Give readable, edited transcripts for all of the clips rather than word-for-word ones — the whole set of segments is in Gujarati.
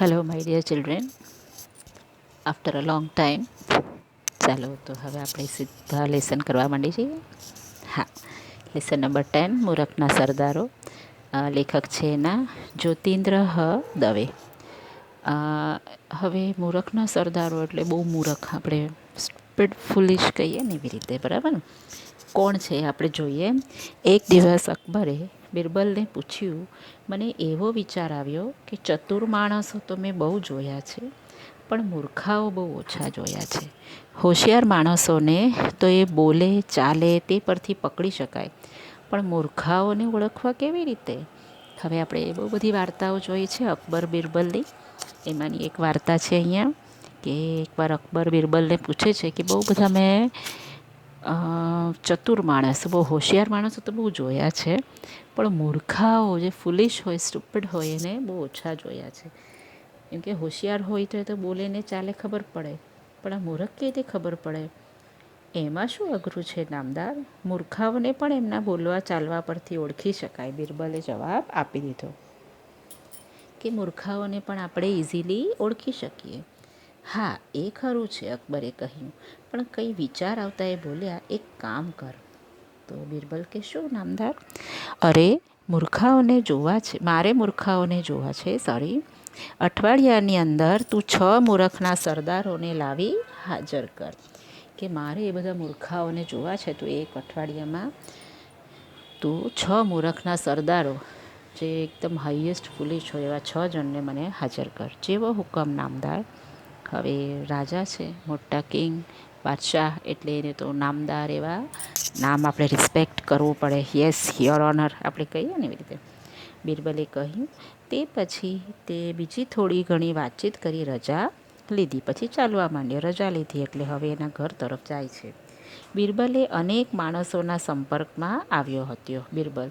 Hello my dear children, after a long time. ચાલો તો હવે આપણે સીધા લેસન કરવા માંડી છીએ. હા, લેસન નંબર 10 મૂરખના સરદારો. લેખક છે એના જ્યોતિન્દ્ર દવે. હવે મૂરખના સરદારો એટલે બહુ મૂરખ, આપણે સ્ટુપિડ ફૂલિશ કહીએ ને એવી રીતે, બરાબર ને. કોણ છે આપણે જોઈએ. એક દિવસ અકબરે બિરબલને પૂછ્યું, મને એવો વિચાર આવ્યો કે ચતુર માણસો તો મેં બહુ જોયા છે, પણ મૂર્ખાઓ બહુ ઓછા જોયા છે. હોશિયાર માણસોને તો એ બોલે ચાલે તે પરથી પકડી શકાય, પણ મૂર્ખાઓને ઓળખવા કેવી રીતે? હવે આપણે બહુ બધી વાર્તાઓ જોઈ છે અકબર બિરબલની. એમાંની એક વાર્તા છે અહીંયા કે એકવાર અકબર બિરબલને પૂછે છે કે બહુ બધા મેં ચતુર માણસ, બહુ હોશિયાર માણસો તો બહુ જોયા છે, પણ મૂર્ખાઓ જે ફૂલિશ હોય, સ્ટુપિડ હોય, એને બહુ ઓછા જોયા છે. કેમ કે હોશિયાર હોય તો એ તો બોલે ને ચાલે ખબર પડે, પણ આ મૂર્ખ કેવી રીતે ખબર પડે? એમાં શું અઘરું છે નામદાર? મૂર્ખાઓને પણ એમના બોલવા ચાલવા પરથી ઓળખી શકાય. બિરબલે જવાબ આપી દીધો કે મૂર્ખાઓને પણ આપણે ઇઝીલી ઓળખી શકીએ. હા, એ ખરું છે, અકબરે કહ્યું, પણ કંઈ વિચાર આવતા એ બોલ્યા, એક કામ કર. તો બિરબલ કે શું નામદાર? અરે મૂર્ખાઓને જોવા છે, મારે મૂર્ખાઓને જોવા છે, સોરી. અઠવાડિયાની અંદર તું 6 મૂરખના સરદારોને લાવી હાજર કર. કે મારે એ બધા મૂર્ખાઓને જોવા છે, તો એક અઠવાડિયામાં તું 6 મૂરખના સરદારો, જે એકદમ હાઈએસ્ટ ફૂલિશ હોય એવા 6 જણને મને હાજર કર. જેવો હુકમ નામદાર. હવે રાજા છે, મોટા કિંગ, બાદશાહ, એટલે એને તો નામદાર એવા નામ આપણે રિસ્પેક્ટ કરવું પડે. યસ યોર ઓનર આપણે કહીએ ને એવી રીતે બિરબલે કહ્યું. તે પછી તે બીજી થોડી ઘણી વાતચીત કરી રજા લીધી. પછી ચાલવા માંડ્યો. રજા લીધી એટલે હવે એના ઘર તરફ જાય છે. બિરબલે અનેક માણસોના સંપર્કમાં આવ્યો હતો. બિરબલ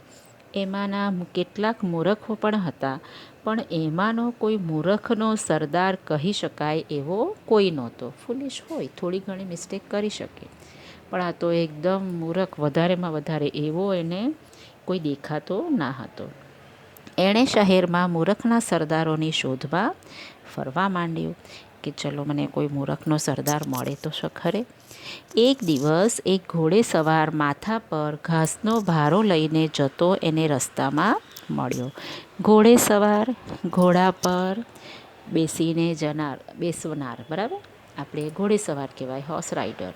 એમાંના કેટલાક મૂરખો પણ હતા, પણ એમાંનો કોઈ મૂરખનો સરદાર કહી શકાય એવો કોઈ નહોતો. ફૂલિશ હોય, થોડી ઘણી મિસ્ટેક કરી શકે, પણ આ તો એકદમ મૂરખ, વધારેમાં વધારે એવો એને કોઈ દેખાતો ના હતો. એણે શહેરમાં મૂરખના સરદારોની શોધમાં ફરવા માંડ્યું કે ચલો મને કોઈ મૂરખનો સરદાર મળે તો ખરે. એક દિવસ એક ઘોડેસવાર માથા પર ઘાસનો ભારો લઈને જતો એને રસ્તામાં મળ્યો. ઘોડેસવાર, ઘોડા પર બેસીને બેસનાર, બરાબર, આપણે ઘોડેસવાર કહેવાય, હોર્સ રાઇડર.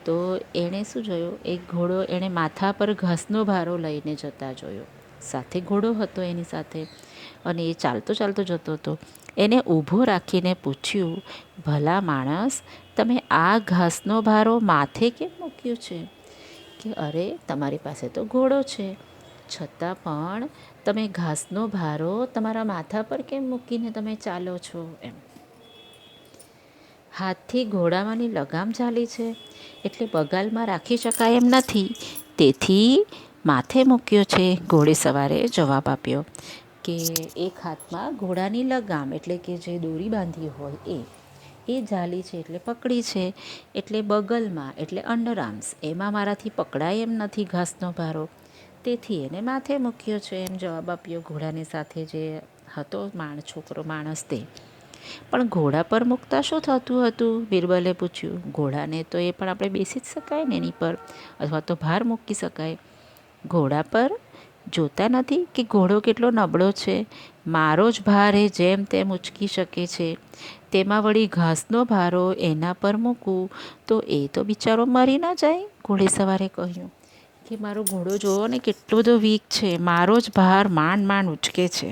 તો એણે શું જોયું? એક ઘોડો એણે માથા પર ઘાસનો ભારો લઈને જતા જોયો. સાથે ઘોડો હતો એની સાથે, અને એ ચાલતો ચાલતો જતો હતો. એને ઊભો રાખીને પૂછ્યું, ભલા માણસ, તમે આ ઘાસનો ભારો માથે કેમ મૂક્યો છે? કે અરે તમારી પાસે તો ઘોડો છે, છતાં પણ તમે ઘાસનો ભારો તમારા માથા પર કેમ મૂકીને તમે ચાલો છો? એમ. હાથથી ઘોડામાંની લગામ ઝાલી છે, એટલે બગાલમાં રાખી શકાય એમ નથી, તેથી માથે મૂક્યો છે. ઘોડેસવારે જવાબ આપ્યો કે એક હાથમાં ઘોડાની લગામ, એટલે કે જે દોરી બાંધી હોય એ ઝાલી છે, એટલે પકડી છે, એટલે બગલમાં, એટલે અંડરઆર્મ્સ, એમાં મારાથી પકડાય એમ નથી ઘાસનો ભારો, તેથી એને માથે મૂક્યો છે, એમ જવાબ આપ્યો ઘોડાની સાથે જે હતો છોકરો માણસ તે. પણ ઘોડા પર મૂકતા શું થતું હતું? બિરબલે પૂછ્યું. ઘોડાને તો એ પણ આપણે બેસી જ શકાય ને એની પર, અથવા તો ભાર મૂકી શકાય. ઘોડા પર જોતા નથી કે ઘોડો કેટલો નબળો છે? મારો જ ભાર એ જેમ તેમ ઉચકી શકે છે, તેમાં વળી ઘાસનો ભારો એના પર મૂકું તો એ તો બિચારો મરી ન જાય? ઘોડેસવારે કહ્યું કે મારો ઘોડો જોવો ને કેટલો બધો વીક છે, મારો જ ભાર માંડ માંડ ઉચકે છે,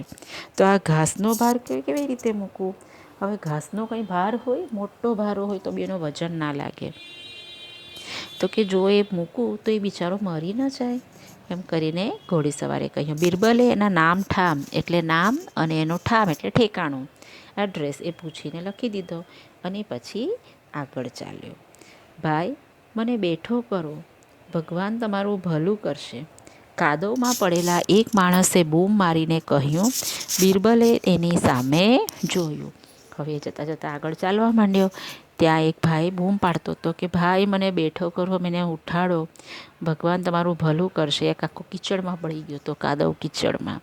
તો આ ઘાસનો ભાર કેવી રીતે મૂકું? હવે ઘાસનો કંઈ ભાર હોય, મોટો ભારો હોય તો બેનો વજન ના લાગે, તો કે જો એ મૂકું તો એ બિચારો મરી ન જાય? એમ કરીને ઘોડેસવારે કહ્યું. બિરબલે એના નામ ઠામ, એટલે નામ, અને એનો ઠામ એટલે ઠેકાણું, એડ્રેસ એ પૂછીને લખી દીધો, અને પછી આગળ ચાલ્યો. ભાઈ, મને બેઠો કરો, ભગવાન તમારું ભલું કરશે, કાદવમાં પડેલા એક માણસે બૂમ મારીને કહ્યું. બિરબલે એની સામે જોયું. હવે જતાં જતાં આગળ ચાલવા માંડ્યો. ત્યાં એક ભાઈ બૂમ પાડતો હતો કે ભાઈ મને બેઠો કરો, મને ઉઠાડો, ભગવાન તમારું ભલું કરશે. એક આખો કિચડમાં પડી ગયો હતો, કાદવ કિચડમાં.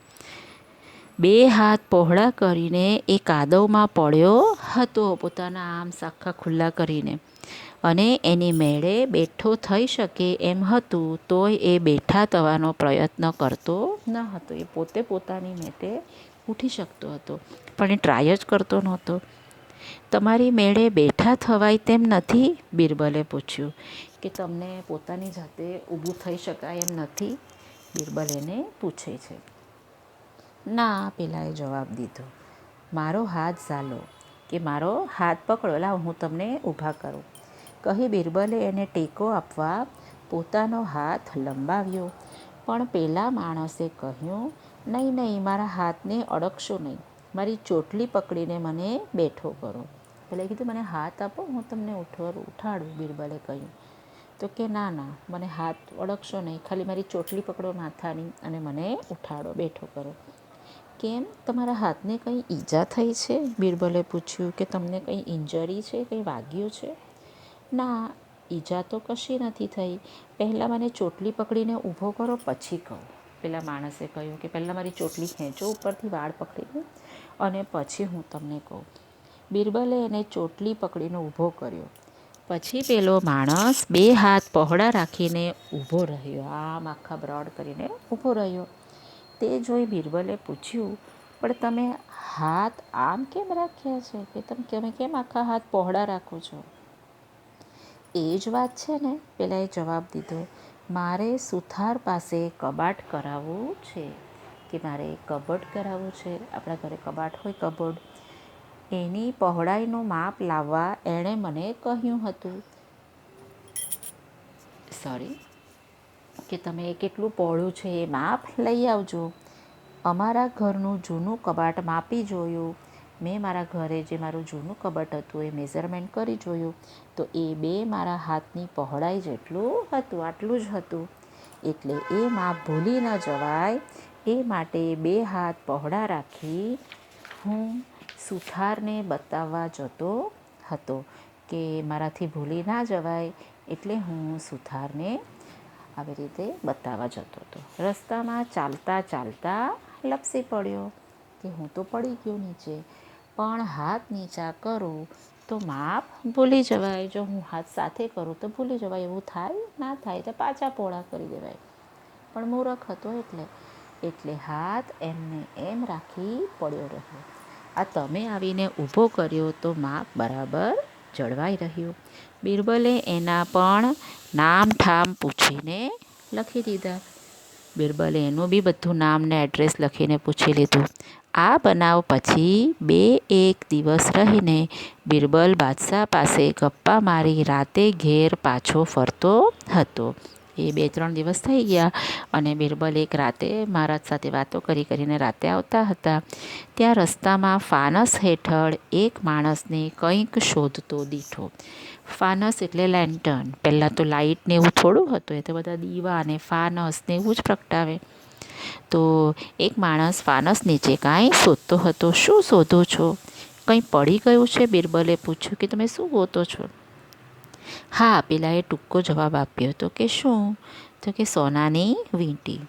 બે હાથ પહોળા કરીને એ કાદવમાં પડ્યો હતો, પોતાના આમ સાખા ખુલ્લા કરીને, અને એની મેળે બેઠો થઈ શકે એમ હતું, તોય એ બેઠા થવાનો પ્રયત્ન કરતો ન હતો. એ પોતે પોતાની મેટે ઉઠી શકતો હતો, પણ એ ટ્રાય જ કરતો નહોતો. તમારી મેળે બેઠા થવાય તેમ નથી? બિરબલે પૂછ્યું. કે તમને પોતાની જાતે ઊભું થઈ શકાય એમ નથી? બિરબલ એને પૂછે છે. ના, પેલાએ જવાબ દીધો. મારો હાથ ઝાલો, કે મારો હાથ પકડો, લાવ હું તમને ઊભા કરું, કહી બિરબલે એને ટેકો આપવા પોતાનો હાથ લંબાવ્યો. પણ પેલા માણસે કહ્યું, નહીં નહીં, મારા હાથને અડકશો નહીં, મારી ચોટલી પકડીને મને બેઠો કરો. પેલા કીધું, મને હાથ આપો, હું તમને ઉઠાડું. બિરબલે કહ્યું. તો કે ના ના, મને હાથ અડકશો નહીં, ખાલી મારી ચોટલી પકડો માથાની અને મને ઉઠાડો, બેઠો કરો. કેમ, તમારા હાથને કંઈ ઈજા થઈ છે? બિરબલે પૂછ્યું. કે તમને કંઈ ઇન્જરી છે, કંઈ વાગ્યું છે? ના, ઈજા તો કશી નથી થઈ. પહેલાં મને ચોટલી પકડીને ઊભો કરો, પછી કહું. પેલા માણસે કહ્યું કે પહેલાં મારી ચોટલી ખેંચો ઉપરથી, વાળ પકડીને, અને પછી હું તમને કહું. બિરબલે એને ચોટલી પકડીને ઊભો કર્યો. પછી પેલો માણસ બે હાથ પહોળા રાખીને ઊભો રહ્યો, આમ આખા બ્રોડ કરીને ઊભો રહ્યો. તે જોઈ બિરબલે પૂછ્યું, પણ તમે હાથ આમ કેમ રાખ્યા છે? કે તમે કેમ આખા હાથ પહોળા રાખો છો? એ જ વાત છે ને, પેલાએ જવાબ દીધો. મારે સુથાર પાસે કબાટ કરાવવું છે. કે મારે કબટ કરાવવું છે. આપણા ઘરે કબાટ હોય, કબોર્ડ, એની પહોળાઈનું માપ લાવવા એણે મને કહ્યું હતું. કે તમે કેટલું પહોળું છે એ માપ લઈ આવજો. અમારા ઘરનું જૂનું કબાટ માપી જોયું. મેં મારા ઘરે જે મારું જૂનું કબાટ હતું એ મેઝરમેન્ટ કરી જોયું, તો એ બે મારા હાથની પહોળાઈ જેટલું હતું, આટલું જ હતું. એટલે એ માપ ભૂલી ન જવાય એ માટે બે હાથ પહોળા રાખી હું સુથારને બતાવવા જતો હતો. કે મારાથી ભૂલી ના જવાય એટલે હું સુથારને આવી રીતે બતાવવા જતો હતો. રસ્તામાં ચાલતા ચાલતા લપસી પડ્યો. કે હું તો પડી ગયો નીચે, પણ હાથ નીચા કરું તો માપ ભૂલી જવાય. જો હું હાથ સાથે કરું તો ભૂલી જવાય. એવું થાય ના થાય તો પાછા પહોળા કરી દેવાય. પણ મૂરખ હતો એટલે હાથ એમને એમ રાખી પડ્યો રહ્યો. આ તમે આવીને ઊભો કર્યો તો માપ બરાબર જળવાઈ રહ્યું. બિરબલે એના પણ નામ ઠામ પૂછીને લખી દીધા. બિરબલે એનું બી બધું નામ ને એડ્રેસ લખીને પૂછી લીધું. આ બનાવ પછી 2-1 દિવસ રહીને બિરબલ બાદશાહ પાસે ગપ્પા મારી રાતે ઘેર પાછો ફરતો હતો. એ 2-3 દિવસ થઈ ગયા અને બિરબલ એક રાતે મહારાજ સાથે વાતો કરીને રાતે આવતા હતા. ત્યાં રસ્તામાં ફાનસ હેઠળ એક માણસને કંઈક શોધતો દીઠો. ફાનસ એટલે લેન્ટર્ન. પહેલાં તો લાઇટ ને એવું થોડું હતું, એ તો બધા દીવા ને ફાનસ ને એવું જ પ્રગટાવે. તો એક માણસ ફાનસ નીચે કાંઈ શોધતો હતો. શું શોધો છો? કંઈ પડી ગયું છે? બિરબલે પૂછ્યું. કે તમે શું ગોતો છો? હા, પેલાએ ટૂંકો જવાબ આપ્યો હતો. કે શું? તો કે સોનાની વીંટી.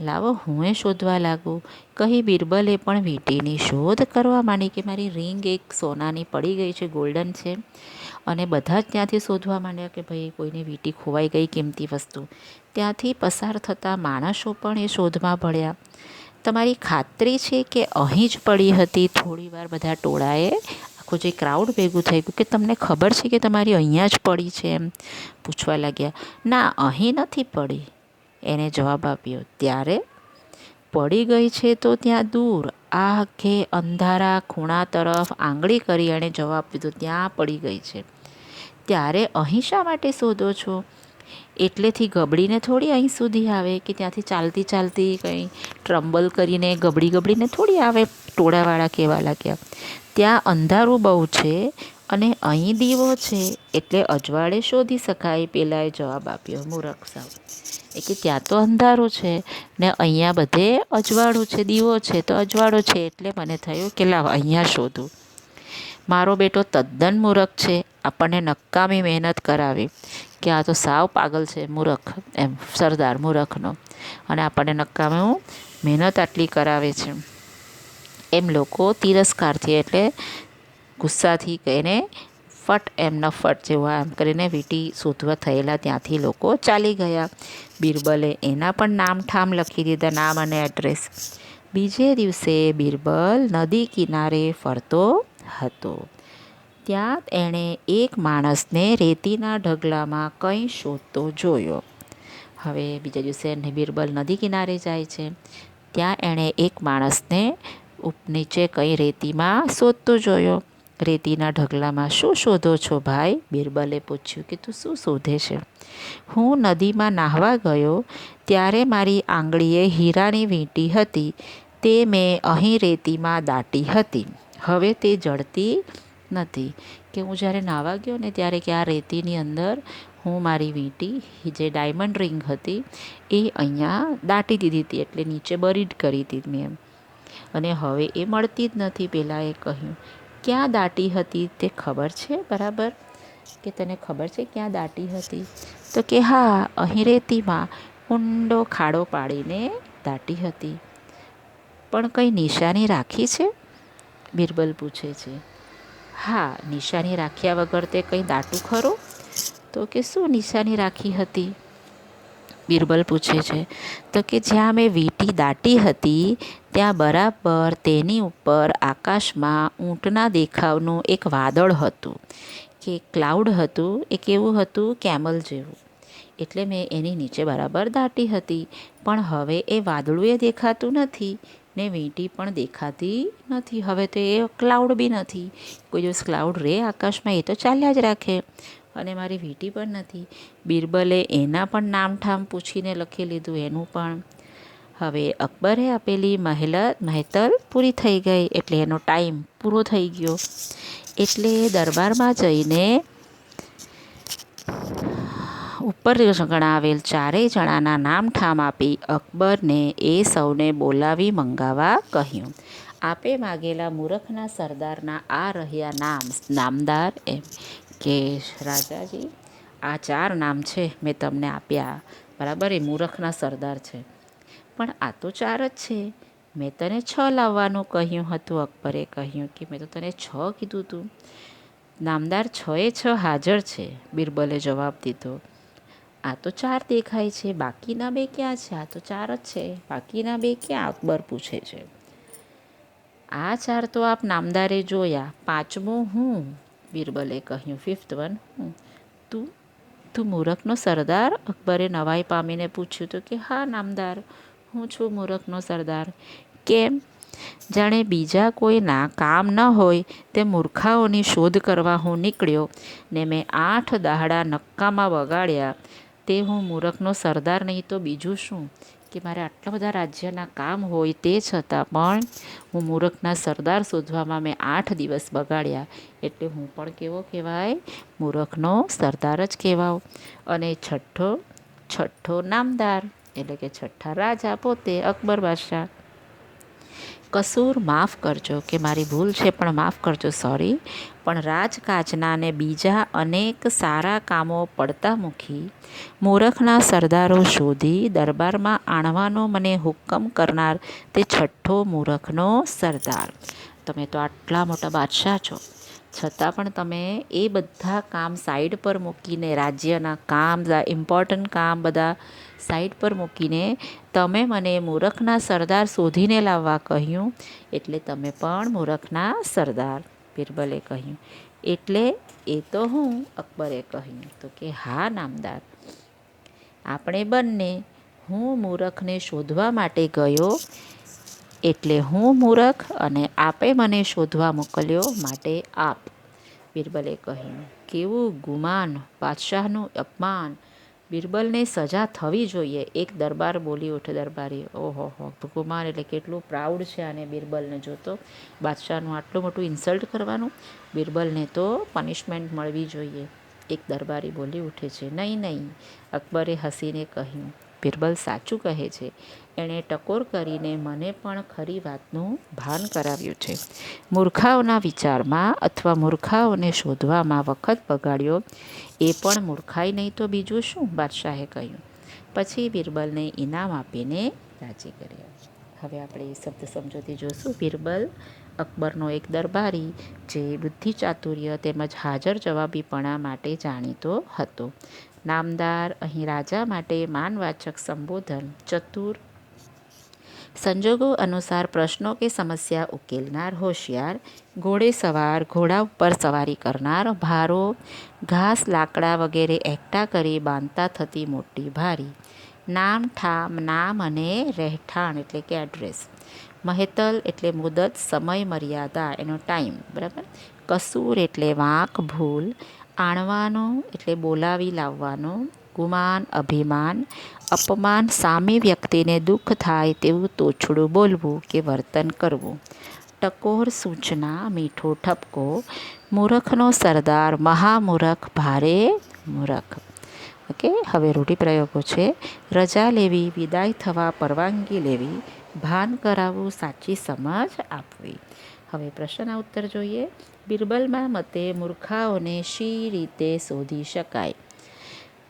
લાવો હું એ શોધવા લાગું, કહી બિરબલે પણ વીંટીની શોધ કરવા માંડી. કે મારી રિંગ એક સોનાની પડી ગઈ છે, ગોલ્ડન છે. અને બધા જ ત્યાંથી શોધવા માંડ્યા કે ભાઈ કોઈની વીંટી ખોવાઈ ગઈ, કિંમતી વસ્તુ. ત્યાંથી પસાર થતા માણસો પણ એ શોધમાં ભળ્યા. તમારી ખાતરી છે કે અહીં જ પડી હતી? થોડી વાર બધા ટોળાએ, આખું જે ક્રાઉડ ભેગું થઈ ગયું, કે તમને ખબર છે કે તમારી અહીંયા જ પડી છે એમ પૂછવા લાગ્યા. ના, અહીં નથી પડી, એને જવાબ આપ્યો. ત્યારે પડી ગઈ છે તો ત્યાં દૂર, આખે અંધારા ખૂણા તરફ આંગળી કરી એણે જવાબ દીધો, ત્યાં પડી ગઈ છે. ત્યારે અહીં શા માટે શોધો છો? એટલેથી ગબડીને થોડી અહીં સુધી આવે, કે ત્યાંથી ચાલતી ચાલતી કંઈ ટ્રમ્બલ કરીને ગબડીને થોડી આવે. ટોળાવાળા કહેવા લાગ્યા. ત્યાં અંધારું બહુ છે અને અહીં દીવો છે, એટલે અજવાળે શોધી શકાય. પેલાએ જવાબ આપ્યો, મૂરખ સાવ. કે ત્યાં તો અંધારું છે ને અહીંયા બધે અજવાળું છે, દીવો છે તો અજવાળો છે, એટલે મને થયું કે લાવ અહીંયા શોધું. મારો બેટો તદ્દન મૂરખ છે, આપણને નકામી મહેનત કરાવી. કે આ તો સાવ પાગલ છે, મૂરખ, એમ સરદાર મૂરખનો, અને આપણને નકામી મહેનત આટલી કરાવે છે. એમ લોકો તિરસ્કારથી એટલે ગુસ્સાથી કહીને ફટ એમના ફટ જેવા એમ કરીને વીંટી શોધવા થયેલા ત્યાંથી લોકો ચાલી ગયા. બિરબલે એના પણ નામ ઠામ લખી દીધા, નામ અને એડ્રેસ. બીજે દિવસે બિરબલ નદી કિનારે ફરતો હતો. ત્યાં એણે એક માણસને રેતીના ઢગલામાં કંઈ શોધતો જોયો. હવે બીજા દિવસે બિરબલ નદી કિનારે જાય છે. ત્યાં એણે એક માણસને નીચે કંઈ રેતીમાં શોધતો જોયો. રેતીના ઢગલામાં શું શોધો છો ભાઈ? બિરબલે પૂછ્યું કે તું શું શોધે છે? હું નદીમાં નાહવા ગયો ત્યારે મારી આંગળીએ હીરાની વીંટી હતી, તે મેં અહીં રેતીમાં દાટી હતી. હવે તે જડતી નથી. કે હું જ્યારે નાહવા ગયો ને ત્યારે કે આ રેતીની અંદર હું મારી વીંટી જે ડાયમંડ રિંગ હતી એ અહીંયા દાટી દીધી હતી, એટલે નીચે બરીડ કરી હતી મેં એમ. અને હવે એ મળતી જ નથી. પહેલાં એ કહ્યું ક્યાં દાટી હતી તે ખબર છે બરાબર? કે તને ખબર છે ક્યાં દાટી હતી? તો કે હા, અહીં રેતીમાં ઊંડો ખાડો પાડીને દાટી હતી. પણ કંઈ નિશાની રાખી છે? બિરબલ પૂછે છે. હા, નિશાની રાખ્યા વગર તે કંઈ દાટું ખરું? તો કે શું નિશાની રાખી હતી? બિરબલ પૂછે છે. તો કે જ્યાં મેં વીંટી દાટી હતી ત્યાં બરાબર તેની ઉપર આકાશમાં ઊંટના દેખાવનું એક વાદળ હતું, કે ક્લાઉડ હતું. એ કેવું હતું? કેમલ જેવું. એટલે મેં એની નીચે બરાબર દાટી હતી. પણ હવે એ વાદળું એ દેખાતું નથી ને વીંટી પણ દેખાતી નથી. હવે તો એ ક્લાઉડ બી નથી. કોઈ દિવસ ક્લાઉડ રહે આકાશમાં? એ તો ચાલ્યા જ રાખે. અને મારી વીંટી પણ નથી. બિરબલે એના પણ નામ ઠામ પૂછીને લખી લીધું એનું પણ. હવે અકબરે આપેલી મહેતલ પૂરી થઈ ગઈ, એટલે એનો ટાઈમ પૂરો થઈ ગયો. એટલે દરબારમાં જઈને ઉપર ગણાવેલ ચારેય જણાના નામ ઠામ આપી અકબરને એ સૌને બોલાવી મંગાવવા કહ્યું. આપે માગેલા મૂરખના સરદારના આ રહ્યા નામદાર. એમ કે રાજાજી, આ 4 નામ છે મેં તમને આપ્યા, બરાબર? એ મૂરખના સરદાર છે. પણ આ તો 4 જ છે. મેં તને 6 લાવવાનું કહ્યું હતું. અકબરે કહ્યું કે મેં તો તને 6 કીધું હતું. નામદાર 6 એ 6 હાજર છે, બિરબલે જવાબ દીધો. આ તો 4 દેખાય છે, બાકીના 2 ક્યાં છે? આ તો 4 જ છે, બાકીના 2 ક્યાં? અકબર પૂછે છે. આ 4 તો આપ નામદારે જોયા, 5મો હું, બિરબલે કહ્યું. 5th વન હું. તું મૂરખનો સરદાર? અકબરે નવાઈ પામીને પૂછ્યું. તો કે હા નામદાર, હું છું મૂરખનો સરદાર. કેમ? જાણે બીજા કોઈના કામ ન હોય તે મૂર્ખાઓની શોધ કરવા હું નીકળ્યો ને મેં 8 દહાડા નક્કામાં બગાડ્યા, તે હું મૂરખનો સરદાર નહીં તો બીજું શું? કે મારે આટલા બધા રાજ્યના કામ હોય તે છતાં પણ હું મૂરખના સરદાર શોધવામાં મેં 8 દિવસ બગાડ્યા, એટલે હું પણ કેવો કહેવાય? મૂરખનો સરદાર જ કહેવાવ. અને છઠ્ઠો નામદાર, એટલે કે છઠ્ઠા રાજા પોતે અકબર બાદશાહ. કસૂર માફ કરજો, કે મારી ભૂલ છે પણ માફ કરજો, સોરી. પણ રાજકાજના ને બીજા અનેક સારા કામો પડતા મૂકી મૂરખના સરદારો શોધી દરબારમાં આણવાનો મને હુકમ કરનાર તે છઠ્ઠો મૂરખનો સરદાર. તમે તો આટલા મોટા બાદશાહ છો, છતાં પણ તમે એ બધા કામ સાઈડ પર મૂકીને, રાજ્યના કામ, ઇમ્પોર્ટન્ટ કામ બધા સાઈડ પર મૂકીને તમે મને મૂરખના સરદાર શોધીને લાવવા કહ્યું, એટલે તમે પણ મૂરખના સરદાર, બિરબલે કહ્યું. એટલે એ તો હું, અકબરે કહ્યું. તો કે હા નામદાર, આપણે બંને, હું મૂરખને શોધવા માટે ગયો એટલે હું મૂરખ, અને આપે મને શોધવા મોકલ્યો માટે આપ, બિરબલે કહ્યું. કેવું ગુમાન! બાદશાહનું અપમાન! બિરબલને સજા થવી જોઈએ. એક દરબાર બોલી ઉઠે, દરબારી. ઓહો હો, ગુમાન એટલે કેટલું પ્રાઉડ છે આને બિરબલને. જોતો બાદશાહનું આટલું મોટું ઇન્સલ્ટ કરવાનું. બિરબલને તો પનિશમેન્ટ મળવી જોઈએ. એક દરબારી બોલી ઉઠે છે. નહીં, અકબરે હસીને કહ્યું. બિરબલ સાચું કહે છે. એણે ટકોર કરીને મને પણ ખરી વાતનું ભાન કરાવ્યું છે. મૂર્ખાઓના વિચારમાં અથવા મૂર્ખાઓને શોધવામાં વખત બગાડ્યો એ પણ મૂર્ખાઈ નહીં તો બીજું શું, બાદશાહે કહ્યું. પછી બિરબલને ઇનામ આપીને રાજી કર્યો. હવે આપણે શબ્દ સમજૂતી જોશું. બિરબલ અકબરનો એક દરબારી જે બુદ્ધિ ચાતુર્ય તેમજ હાજર જવાબીપણા માટે જાણીતો હતો. નામદાર અહીં રાજા માટે માનવાચક સંબોધન. ચતુર સંજોગો અનુસાર પ્રશ્નો કે સમસ્યા ઉકેલનાર. હોશિયાર ઘોડેસવાર ઘોડા ઉપર સવારી કરનાર. ભારો ઘાસ લાકડા વગેરે એકઠા કરી બાંધતા થતી મોટી ભારી. નામ ઠામ નામ અને રહેઠાણ એટલે કે એડ્રેસ. મહેતલ એટલે મુદત સમય મર્યાદા એનો ટાઈમ બરાબર. કસૂર એટલે વાંક ભૂલ. આણવાનો એટલે બોલાવી લાવવાનો. ગુમાન અભિમાન. અપમાન સામી વ્યક્તિને દુઃખ થાય તેવું તોછડું બોલવું કે વર્તન કરવું. ટકોર સૂચના મીઠો ઠપકો. મૂરખનો સરદાર મહામૂરખ ભારે મૂરખ. ઓકે, હવે રૂઢિપ્રયોગો છે. રજા લેવી, વિદાય થવા, પરવાનગી લેવી, ભાન કરાવવું, સાચી સમજ આપવી. હવે પ્રશ્નના ઉત્તર જોઈએ. બિરબલના મતે મૂર્ખાઓને શી રીતે શોધી શકાય?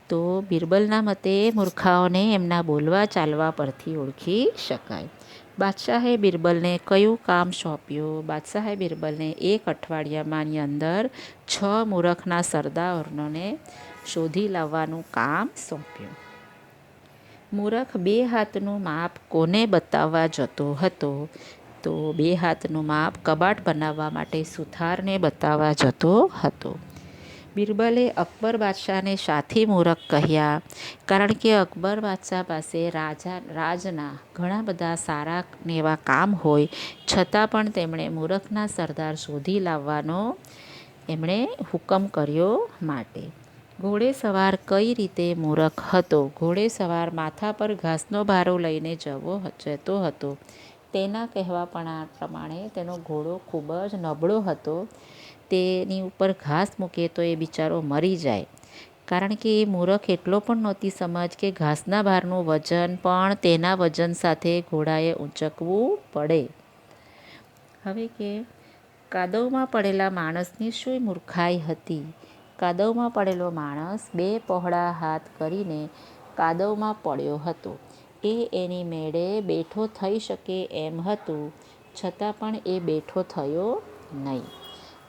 તો બિરબલના મતે મૂર્ખાઓને એમના બોલવા ચાલવા પરથી ઓળખી શકાય. બાદશાહે બિરબલને કયું કામ સોંપ્યું? બાદશાહે બિરબલને 1 અઠવાડિયામાંની અંદર 6 મૂરખના સરદારોને શોધી લાવવાનું કામ સોંપ્યું. મૂરખ 2 હાથનું માપ કોને બતાવવા જતો હતો? તો 2 હાથનું માપ કબાટ બનાવવા માટે સુથારને બતાવવા જતો હતો. બિરબલે અકબર બાદશાહને શાથી મૂરખ કહ્યા? કારણ કે અકબર બાદશાહ પાસે રાજના ઘણા બધા સારા ને એવા કામ હોય છતાં પણ તેમણે મૂરખના સરદાર શોધી લાવવાનો એમણે હુકમ કર્યો માટે. ઘોડેસવાર કઈ રીતે મૂરખ હતો? ઘોડેસવાર માથા પર ઘાસનો ભારો લઈને જતો હતો. તેના કહેવા પ્રમાણે તેનો ઘોડો ખૂબ જ નબળો હતો. તેની ઉપર ઘાસ મૂકે તો એ બિચારો મરી જાય. કારણ કે એ મૂરખ એટલો પણ નહોતી સમજ કે ઘાસના ભારનું વજન પણ તેના વજન સાથે ઘોડાએ ઊંચકવું પડે. હવે કે કાદવમાં પડેલા માણસની શું મૂર્ખાઈ હતી? કાદવમાં પડેલો માણસ 2 પહોળા હાથ કરીને કાદવમાં પડ્યો હતો. એ એની મેળે બેઠો થઈ શકે એમ હતું, છતાં પણ એ બેઠો થયો નહીં.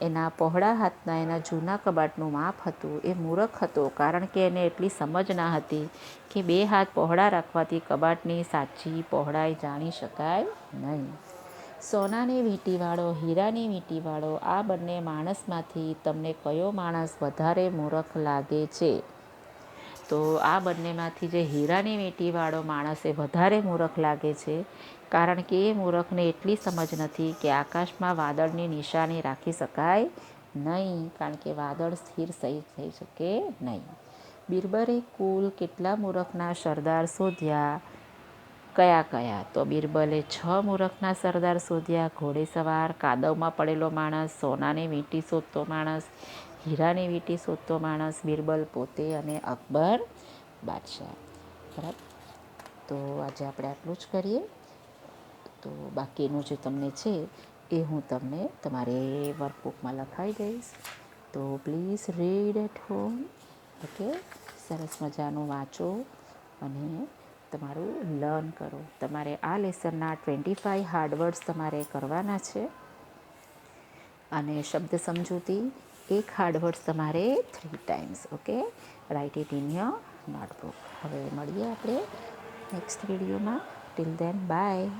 એના પહોળા હાથના એના જૂના કબાટનું માપ હતું. એ મૂરખ હતો કારણ કે એને એટલી સમજ ના હતી કે 2 હાથ પહોળા રાખવાથી કબાટની સાચી પહોળાઈ જાણી શકાય નહીં. સોનાની વીંટીવાળો, હીરાની વીંટીવાળો, આ બંને માણસમાંથી તમને કયો માણસ વધારે મૂરખ લાગે છે? તો આ બંનેમાંથી જે હીરાની વીંટીવાળો માણસ એ વધારે મૂરખ લાગે છે. કારણ કે એ મૂરખને એટલી સમજ નથી કે આકાશમાં વાદળની નિશાની રાખી શકાય નહીં, કારણ કે વાદળ સ્થિર થઈ શકે નહીં. બિરબલે કુલ કેટલા મૂરખના સરદાર શોધ્યા? કયા કયા? તો બિરબલે 6 મૂરખના સરદાર શોધ્યા. ઘોડેસવાર, કાદવમાં પડેલો માણસ, સોનાની વીંટી શોધતો માણસ, હીરાની વીંટી શોધતો માણસ, બિરબલ પોતે અને અકબર બાદશાહ. બરાબર. તો આજે આપણે આટલું જ કરીએ. તો બાકીનું જે તમને છે એ હું તમને તમારે વર્કબુકમાં લખાઈ દઈશ. તો please read at home. Okay, સરસ મજાનું વાંચો અને તમારું લર્ન કરો. તમારે આ લેસનના 25 હાર્ડ વર્ડ્સ તમારે કરવાના છે અને શબ્દ સમજૂતી 1 હાર્ડ વર્ડ્સ તમારે 3 times. Okay, write it in your notebook. હવે મળીએ આપણે નેક્સ્ટ વિડીયોમાં. Till then by.